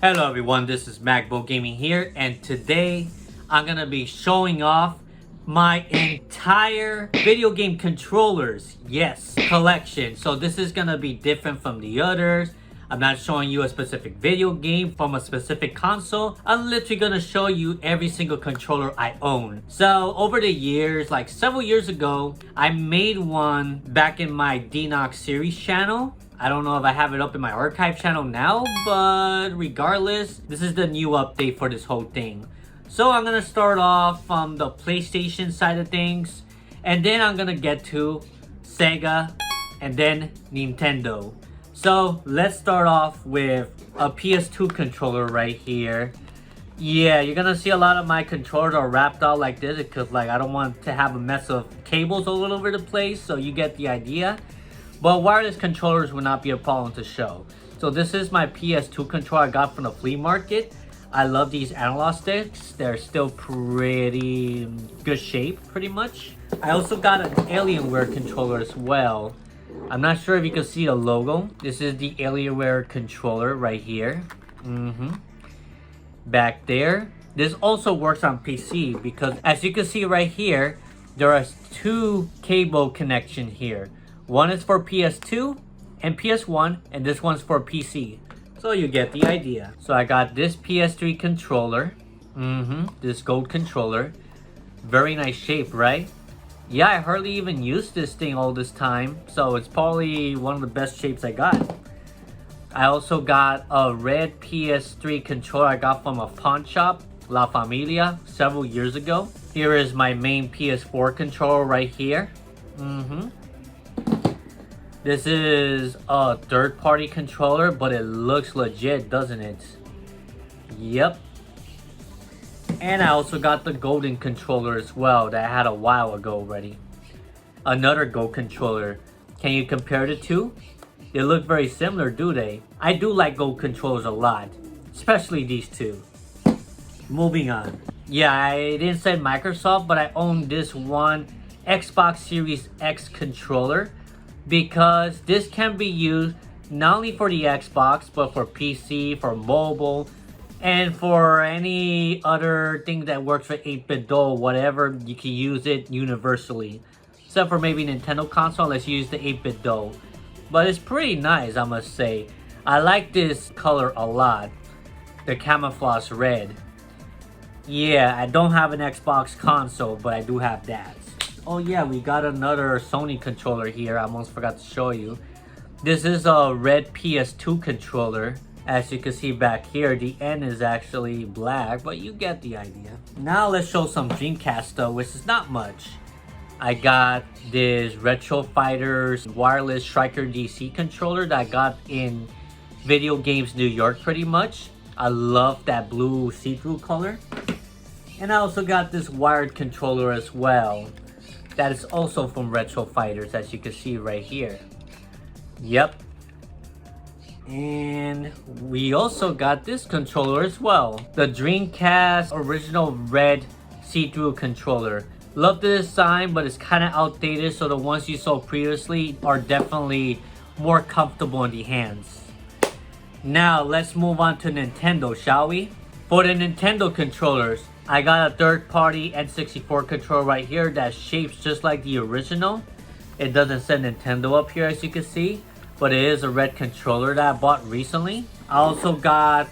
Hello everyone, this is Magbo Gaming here, and today I'm gonna be showing off my entire video game controllers, yes, collection. So this is gonna be different from the others. I'm not showing you a specific video game from a specific console. I'm literally gonna show you every single controller I own. So over the years, like several years ago, I made one back in my DNOX series channel. I don't know if I have it up in my archive channel now, but regardless, this is the new update for this whole thing. So I'm gonna start off from the PlayStation side of things, and then I'm gonna get to Sega, and then Nintendo. So let's start off with a PS2 controller right here. Yeah, you're gonna see a lot of my controllers are wrapped out like this because like I don't want to have a mess of cables all over the place, so you get the idea. But wireless controllers will not be a problem to show. So this is my PS2 controller I got from the flea market. I love these analog sticks. They're still pretty good shape, pretty much. I also got an Alienware controller as well. I'm not sure if you can see the logo. This is the Alienware controller right here. Back there. This also works on PC because as you can see right here, there are two cable connections here. One is for PS2 and PS1, and this one's for PC. So you get the idea. So I got this PS3 controller. This gold controller. Very nice shape, right? Yeah, I hardly even used this thing all this time. So it's probably one of the best shapes I got. I also got a red PS3 controller I got from a pawn shop, La Familia, several years ago. Here is my main PS4 controller right here. This is a third-party controller, but it looks legit, doesn't it? Yep. And I also got the golden controller as well that I had a while ago already. Another gold controller. Can you compare the two? They look very similar, do they? I do like gold controllers a lot, especially these two. Moving on. Yeah, I didn't say Microsoft, but I own this one Xbox Series X controller, because this can be used not only for the Xbox, but for PC, for mobile, and for any other thing that works for 8-bit DOL, whatever, you can use it universally. Except for maybe Nintendo console, let's use the 8-bit DOL. But it's pretty nice, I must say. I like this color a lot. The camouflage red. Yeah, I don't have an Xbox console, but I do have that. Oh yeah, we got another Sony controller here. I almost forgot to show you. This is a red PS2 controller. As you can see back here, the end is actually black, but you get the idea. Now let's show some Dreamcast stuff, which is not much. I got this Retro Fighters wireless Striker DC controller that I got in Video Games New York pretty much. I love that blue see-through color. And I also got this wired controller as well. That is also from Retro Fighters, as you can see right here. Yep. And we also got this controller as well. The Dreamcast original red see-through controller. Love the design, but it's kind of outdated, so the ones you saw previously are definitely more comfortable in the hands. Now, let's move on to Nintendo, shall we? For the Nintendo controllers, I got a third-party N64 controller right here that shapes just like the original. It doesn't say Nintendo up here, as you can see, but it is a red controller that I bought recently. I also got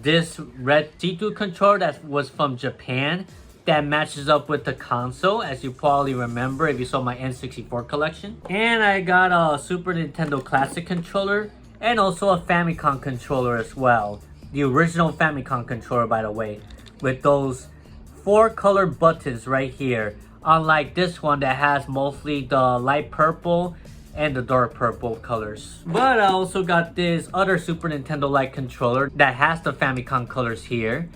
this red see-through controller that was from Japan that matches up with the console, as you probably remember if you saw my N64 collection. And I got a Super Nintendo Classic controller and also a Famicom controller as well. The original Famicom controller, by the way, with those 4 color buttons right here, unlike this one that has mostly the light purple and the dark purple colors. But I also got this other Super Nintendo Lite controller that has the Famicom colors here,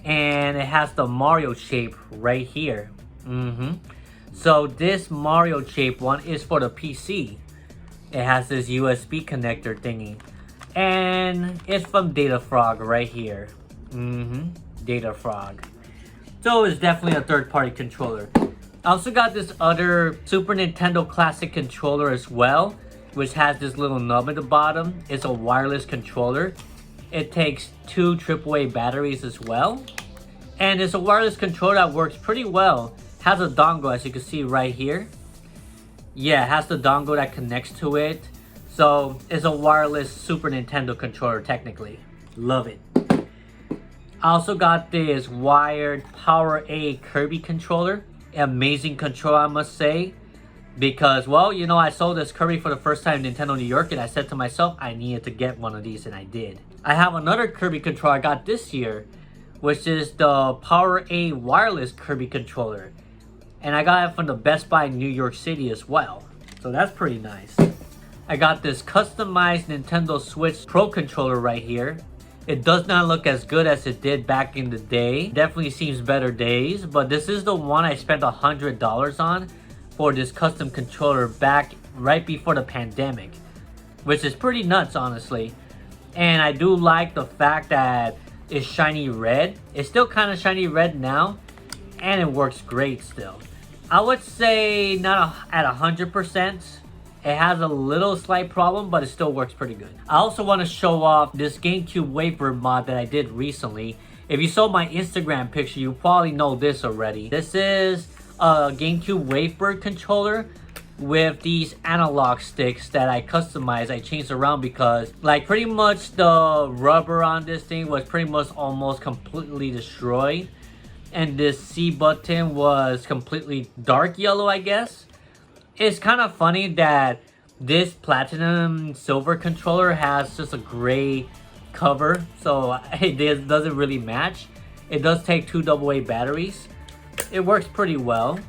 and it has the Mario shape right here. So this Mario shape one is for the PC. It has this USB connector thingy, and it's from Data Frog right here. Data Frog. So it's definitely a third-party controller. I also got this other Super Nintendo Classic controller as well, which has this little nub at the bottom. It's a wireless controller. It takes 2 AAA batteries as well. And it's a wireless controller that works pretty well. Has a dongle, as you can see right here. Yeah, it has the dongle that connects to it. So it's a wireless Super Nintendo controller technically. Love it. I also got this wired Power A Kirby controller. Amazing controller, I must say. Because, well, you know, I saw this Kirby for the first time in Nintendo New York, and I said to myself, I needed to get one of these, and I did. I have another Kirby controller I got this year, which is the Power A wireless Kirby controller. And I got it from the Best Buy in New York City as well. So that's pretty nice. I got this customized Nintendo Switch Pro controller right here. It does not look as good as it did back in the day. Definitely seems better days, but this is the one I spent $100 on for this custom controller back right before the pandemic, which is pretty nuts, honestly. And I do like the fact that it's shiny red. It's still kind of shiny red now, and it works great still. I would say not at 100%. It has a little slight problem, but it still works pretty good. I also want to show off this GameCube Wavebird mod that I did recently. If you saw my Instagram picture, you probably know this already. This is a GameCube Wavebird controller with these analog sticks that I customized. I changed around because like pretty much the rubber on this thing was pretty much almost completely destroyed. And this C button was completely dark yellow, I guess. It's kind of funny that this platinum silver controller has just a gray cover, so it doesn't really match. It does take 2 AA batteries. It works pretty well.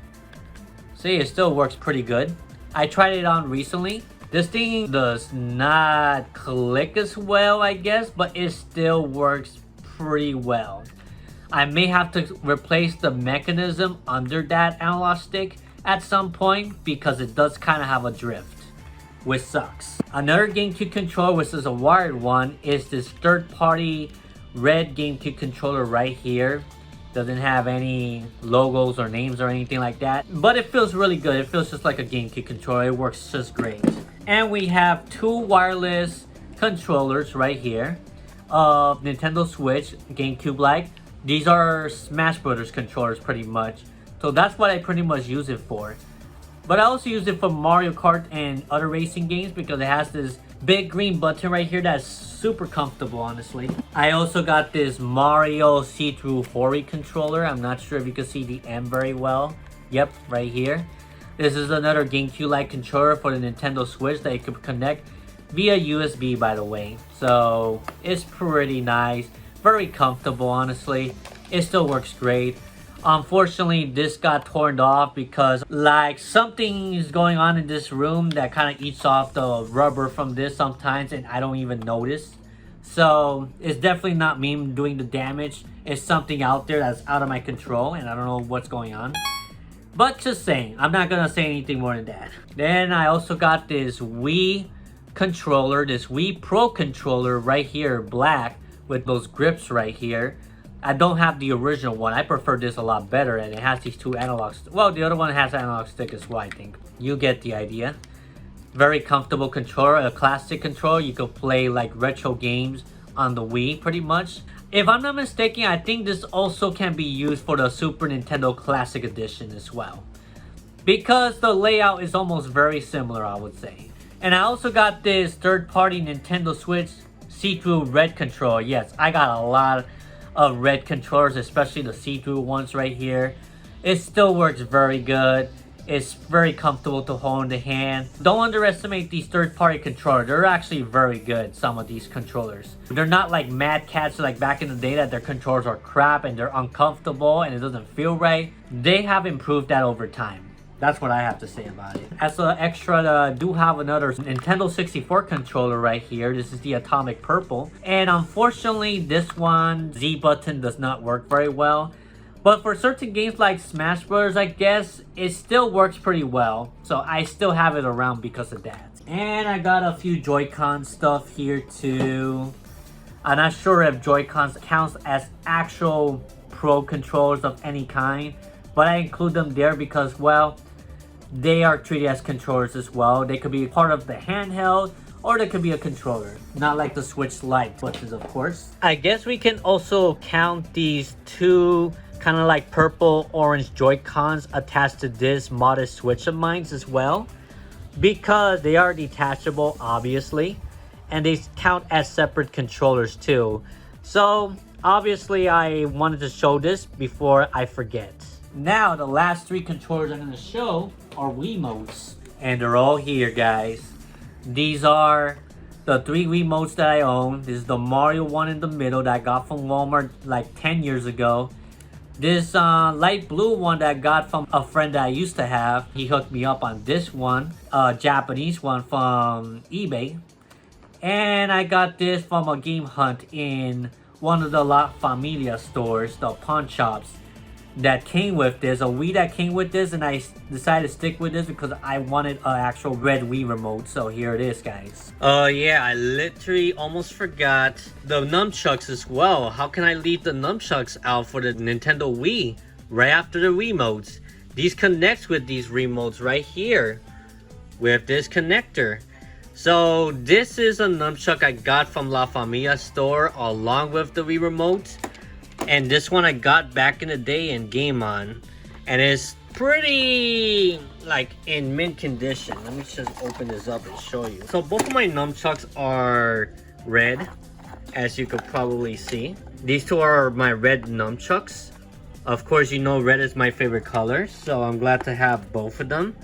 See, it still works pretty good. I tried it on recently. This thing does not click as well, I guess, but it still works pretty well. I may have to replace the mechanism under that analog stick at some point because it does kind of have a drift, which sucks. Another GameCube controller, which is a wired one, is this third-party red GameCube controller right here. Doesn't have any logos or names or anything like that, but it feels really good. It feels just like a GameCube controller. It works just great. And we have 2 wireless controllers right here of Nintendo Switch, GameCube-like. These are Smash Brothers controllers pretty much. So that's what I pretty much use it for. But I also use it for Mario Kart and other racing games because it has this big green button right here that's super comfortable, honestly. I also got this Mario see-through Hori controller. I'm not sure if you can see the M very well. Yep, right here. This is another GameCube-like controller for the Nintendo Switch that you can connect via USB, by the way. So it's pretty nice. Very comfortable, honestly. It still works great. Unfortunately, this got torn off because like something is going on in this room that kind of eats off the rubber from this sometimes, and I don't even notice. So it's definitely not me doing the damage. It's something out there that's out of my control, and I don't know what's going on. But just saying, I'm not gonna say anything more than that. Then I also got this Wii controller, this Wii Pro controller right here, black, with those grips right here. I don't have the original one. I prefer this a lot better, and it has these 2 analog well, the other one has an analog stick as well, I think. You get the idea. Very comfortable controller, a classic controller. You can play like retro games on the Wii pretty much. If I'm not mistaken, I think this also can be used for the Super Nintendo Classic Edition as well, because the layout is almost very similar, I would say. And I also got this third-party Nintendo Switch see-through red controller. Yes, I got a lot of red controllers, especially the see-through ones right here. It still works very good. It's very comfortable to hold in the hand. Don't underestimate these third-party controllers. They're actually very good, some of these controllers. They're not like Mad Cats like back in the day that their controllers are crap and they're uncomfortable and it doesn't feel right. They have improved that over time. That's what I have to say about it. As an extra, I do have another Nintendo 64 controller right here. This is the Atomic Purple. And unfortunately, this one, Z button does not work very well. But for certain games like Smash Bros, I guess, it still works pretty well. So I still have it around because of that. And I got a few Joy-Con stuff here too. I'm not sure if Joy-Cons counts as actual Pro controllers of any kind. But I include them there because, well, they are treated as controllers as well. They could be part of the handheld, or they could be a controller. Not like the Switch Lite buttons, of course. I guess we can also count these two kind of like purple orange Joy-Cons attached to this modded Switch of mine as well, because they are detachable, obviously, and they count as separate controllers too. So obviously I wanted to show this before I forget. Now the last three controllers I'm going to show are Wiimotes, and they're all here, guys. These are the three Wiimotes that I own. This is the Mario one in the middle that I got from Walmart like 10 years ago. This light blue one that I got from a friend that I used to have. He hooked me up on this one, Japanese one from eBay. And I got this from a game hunt in one of the La Familia stores, the pawn shops, that came with this, a Wii that came with this, and I decided to stick with this because I wanted an actual red Wii remote. So here it is, guys. Yeah, I literally almost forgot the nunchucks as well. How can I leave the nunchucks out for the Nintendo Wii right after the Wiimotes? These connects with these remotes right here with this connector. So this is a nunchuck I got from La Familia store along with the Wii remote. And this one I got back in the day in Game On, and it's pretty like in mint condition. Let me just open this up and show you. So both of my nunchucks are red, as you could probably see. These two are my red nunchucks. Of course, you know red is my favorite color, so I'm glad to have both of them.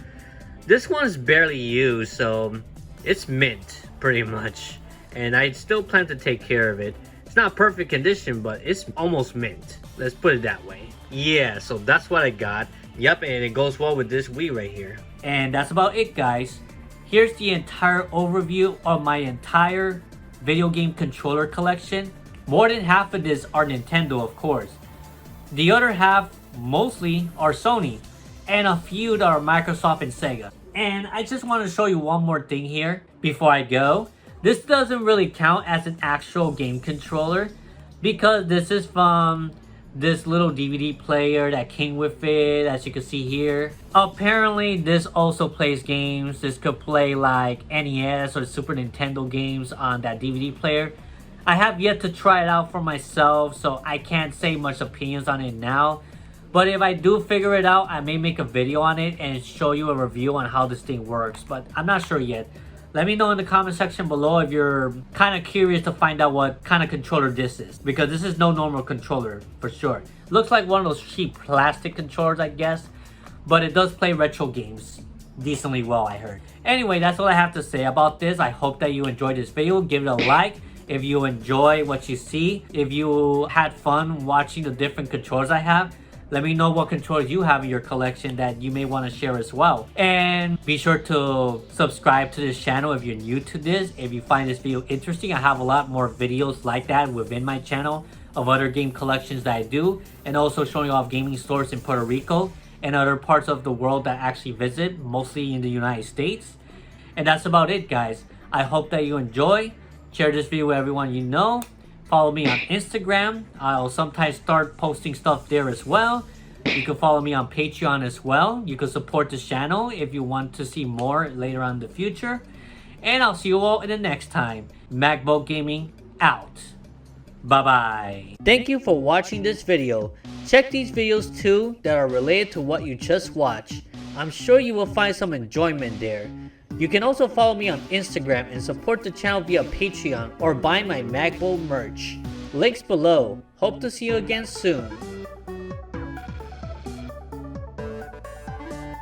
This one is barely used, so it's mint pretty much, and I still plan to take care of it. It's not perfect condition, but it's almost mint. Let's put it that way. Yeah, so that's what I got. Yep, and it goes well with this Wii right here. And that's about it, guys. Here's the entire overview of my entire video game controller collection. More than half of this are Nintendo, of course. The other half mostly are Sony, and a few that are Microsoft and Sega. And I just want to show you one more thing here before I go. This doesn't really count as an actual game controller because this is from this little DVD player that came with it, as you can see here. Apparently this also plays games. This could play like NES or Super Nintendo games on that DVD player. I have yet to try it out for myself, so I can't say much opinions on it now. But if I do figure it out, I may make a video on it and show you a review on how this thing works, but I'm not sure yet. Let me know in the comment section below if you're kind of curious to find out what kind of controller this is, because this is no normal controller for sure. Looks like one of those cheap plastic controllers, I guess, but it does play retro games decently well, I heard. Anyway, that's all I have to say about this. I hope that you enjoyed this video. Give it a like if you enjoy what you see. If you had fun watching the different controllers I have, let me know what controllers you have in your collection that you may want to share as well. And be sure to subscribe to this channel if you're new to this. If you find this video interesting, I have a lot more videos like that within my channel of other game collections that I do, and also showing off gaming stores in Puerto Rico and other parts of the world that I actually visit, mostly in the United States. And that's about it, guys. I hope that you enjoy. Share this video with everyone you know. Follow me on Instagram. I'll sometimes start posting stuff there as well. You can follow me on Patreon as well. You can support this channel if you want to see more later on in the future. And I'll see you all in the next time. Magbo Gaming out. Bye-bye. Thank you for watching this video. Check these videos too that are related to what you just watched. I'm sure you will find some enjoyment there. You can also follow me on Instagram and support the channel via Patreon or buy my Magbo merch. Links below. Hope to see you again soon.